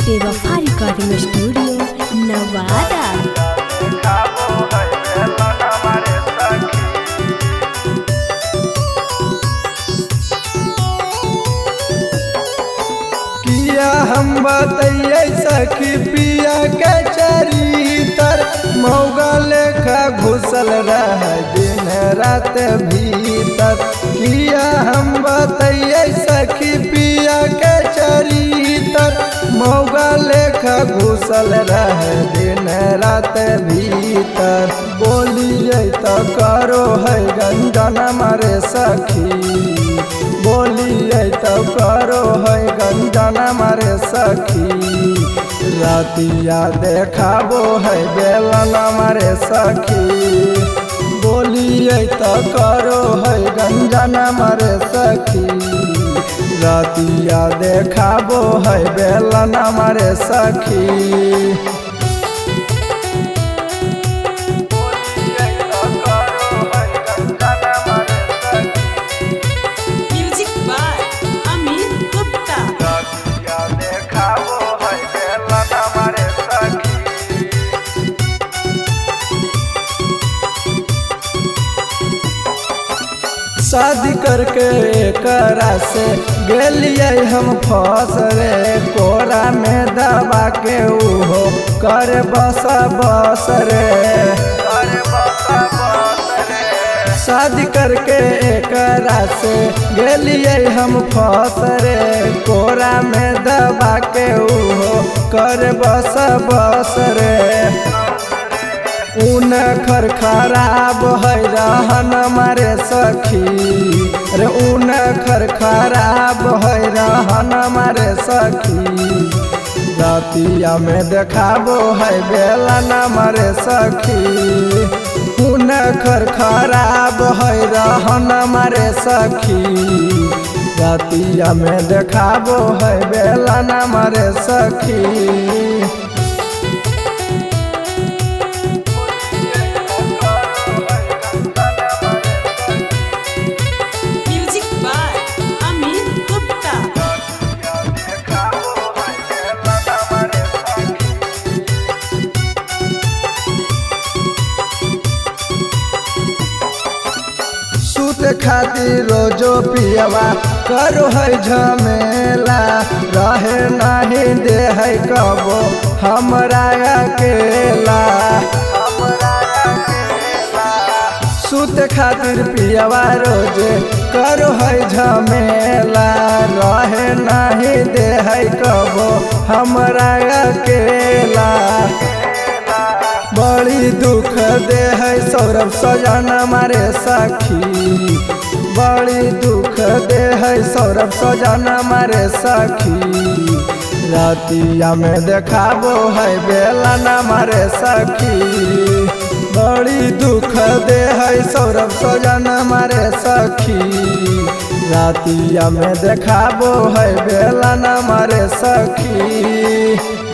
बेवफा recording studio Nawada. किया हम बतैये सखी पिया के चरितर मौगा लेखा घुसल रह दिन रात भीतर। किया हम बतैये सखी पिया के चरितर मौगा लेखा घुसल रह दिन रात भीतर। बोलिए तो करो है गंजन मारे सखी, बोलिए तो करो है गंजन मारे सखी। रातिया देखाबो है बेलन मारे सखी, बोलिए तो करो है गंजन मारे सखी। रातिया देखाबो है बेलन मारे सखी। शादी करके एकरा से गेलिए हम फंस रे, कोरा में दबा के उहो कर बस बस रे। शादी करके एकरा से गेलिए हम फंस रे, कोरा में दबा के उहो कर बस बस रे। ऊन खर खराब है रहन मारे सखी रे, ऊन खर खराब है रहन मारे सखी। रातिया में देखाबो है बेलन मारे सखी, ऊन खर खराब है रहन मारे सखी। रातिया में देखाबो है बेलन मारे सखी। खातिर रोजो पियवा करो है झमेला, रहे नहीं दे है कबो हमरा अकेला। सुत खातिर पियवा रोजे करो है झमेला, रहे नहीं दे है कबो हमरा अकेला। बड़ी दुख दे है सौरभ सजन मारे सखी, बड़ी दुख दे है सौरभ सजन मारे सखी। रातिया में देखाबो है बेलन मारे सखी, बड़ी दुख दे है सौरभ सजन मारे सखी। रातिया में देखाबो है बेलन मारे सखी।